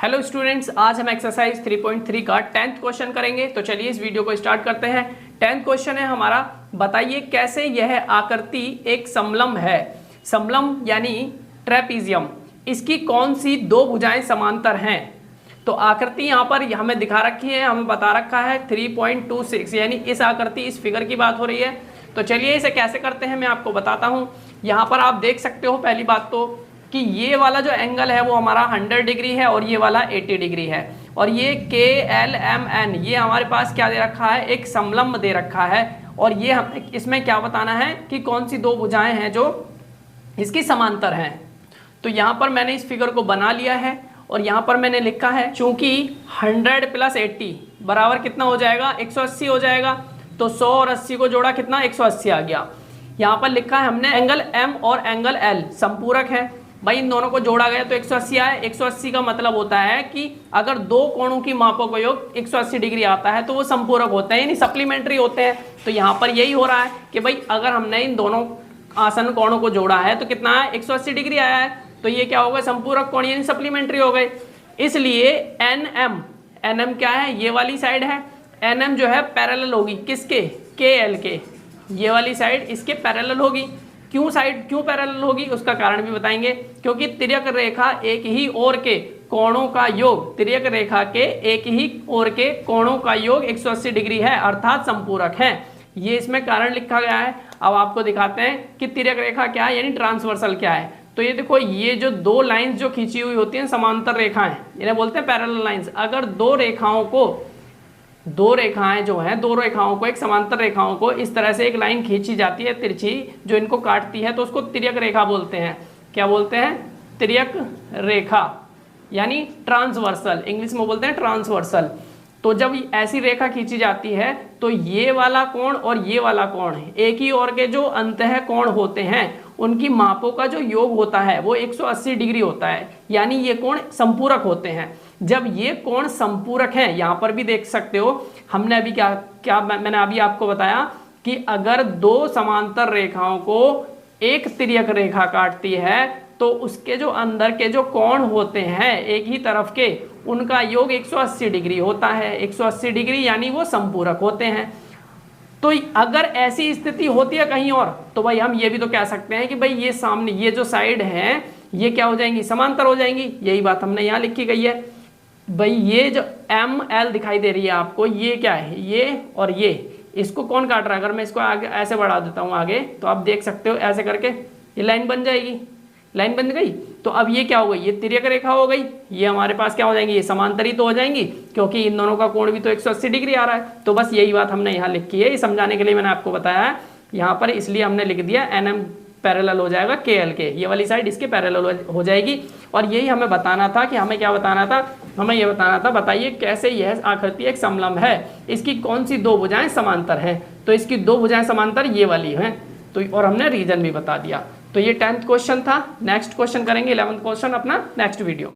Hello students, आज हम exercise 3.3 का 10th क्वेश्चन करेंगे। तो चलिए इस वीडियो को स्टार्ट करते हैं। 10th क्वेश्चन है हमारा, बताइए कैसे यह आकृति एक समलंब है। समलंब यानी ट्रेपीजियम, इसकी कौन सी दो भुजाएं समांतर हैं। तो आकृति यहाँ पर हमें दिखा रखी है, हमें बता रखा है 3.26, यानी इस आकृति इस फिगर की बात हो रही है। तो चलिए इसे कैसे करते हैं मैं आपको बताता हूँ। यहाँ पर आप देख सकते हो पहली बात तो कि ये वाला जो एंगल है वो हमारा 100 डिग्री है और ये वाला 80 डिग्री है। और ये KLMN ये हमारे पास क्या दे रखा है, एक समलंब दे रखा है। और ये हमें इसमें क्या बताना है कि कौन सी दो भुजाएं हैं जो इसकी समांतर हैं। तो यहाँ पर मैंने इस फिगर को बना लिया है और यहाँ पर मैंने लिखा है चूंकि 100 + 80 बराबर कितना हो जाएगा, 180 हो जाएगा। तो 100 और 80 को जोड़ा कितना, 180 आ गया। यहाँ पर लिखा है हमने एंगल M और एंगल L संपूरक है। भाई इन दोनों को जोड़ा गया तो 180 आए। 180 का मतलब होता है कि अगर दो कोणों की मापों का योग 180 डिग्री आता है तो वो संपूरक होते हैं, यानी सप्लीमेंट्री होते हैं। तो यहाँ पर यही हो रहा है कि भाई अगर हमने इन दोनों आसन कोणों को जोड़ा है तो कितना है, 180 डिग्री आया है। तो ये क्या होगा, संपूरक कोण यानी सप्लीमेंट्री हो गए। इसलिए NM क्या है, ये वाली साइड है। NM जो है पैरेलल होगी किसके, KL के। ये वाली साइड इसके पैरेलल होगी। क्यों पैरेलल होगी उसका कारण भी बताएंगे। क्योंकि तिर्यक रेखा एक ही ओर के कोणों का योग, तिर्यक रेखा के एक ही ओर के कोणों का योग 180 डिग्री है, अर्थात संपूरक है। ये इसमें कारण लिखा गया है। अब आपको दिखाते हैं कि तिर्यक रेखा क्या है, यानी ट्रांसवर्सल क्या है। तो ये देखो, ये जो दो लाइंस जो खींची हुई होती हैं समांतर रेखाएं, इन्हें बोलते हैं पैरेलल लाइंस। अगर दो रेखाओं को एक समांतर रेखाओं को इस तरह से एक लाइन खींची जाती है तिरछी, जो इनको काटती है, तो उसको तिर्यक रेखा बोलते हैं। क्या बोलते हैं, तिर्यक रेखा, यानी ट्रांसवर्सल, इंग्लिश में बोलते हैं ट्रांसवर्सल। तो जब ऐसी रेखा खींची जाती है तो ये वाला कोण और ये वाला कोण एक ही ओर के जो अंतः कोण होते हैं उनकी मापों का जो योग होता है वो 180 डिग्री होता है, यानी ये कोण संपूरक होते हैं। जब ये कोण संपूरक है, यहाँ पर भी देख सकते हो, हमने अभी मैंने अभी आपको बताया कि अगर दो समांतर रेखाओं को एक तिर्यक रेखा काटती है तो उसके जो अंदर के जो कोण होते हैं एक ही तरफ के, उनका योग 180 डिग्री होता है। 180 डिग्री यानी वो संपूरक होते हैं। तो अगर ऐसी स्थिति होती है कहीं और, तो भाई हम ये भी तो कह सकते हैं कि भाई ये सामने ये जो साइड है ये क्या हो जाएंगी, समांतर हो जाएंगी। यही बात हमने यहाँ लिखी गई है। भाई ये जो ML दिखाई दे रही है आपको, ये क्या है, ये और ये, इसको कौन काट रहा है। अगर मैं इसको आगे ऐसे बढ़ा देता हूँ आगे, तो आप देख सकते हो ऐसे करके ये लाइन बन जाएगी। लाइन बन गई तो अब ये क्या हो गई, ये तिर्यक रेखा हो गई। ये हमारे पास क्या हो जाएंगी, ये समांतरित तो हो जाएंगी, क्योंकि इन दोनों का कोण भी तो 180 डिग्री आ रहा है। तो बस यही बात हमने यहाँ लिखी है, ये समझाने के लिए मैंने आपको बताया है यहाँ पर, इसलिए हमने लिख दिया NM पैरेलल हो जाएगा KL के, ये वाली साइड इसके पैरेलल हो जाएगी। और यही हमें बताना था कि हमें क्या बताना था, हमें ये बताना था बताइए कैसे यह आकृति एक समलंब है, इसकी कौन सी दो भुजाएं समांतर हैं। तो इसकी दो भुजाएं समांतर ये वाली हैं। तो और हमने रीजन भी बता दिया। तो ये 10th क्वेश्चन था। नेक्स्ट क्वेश्चन करेंगे 11th क्वेश्चन अपना नेक्स्ट वीडियो।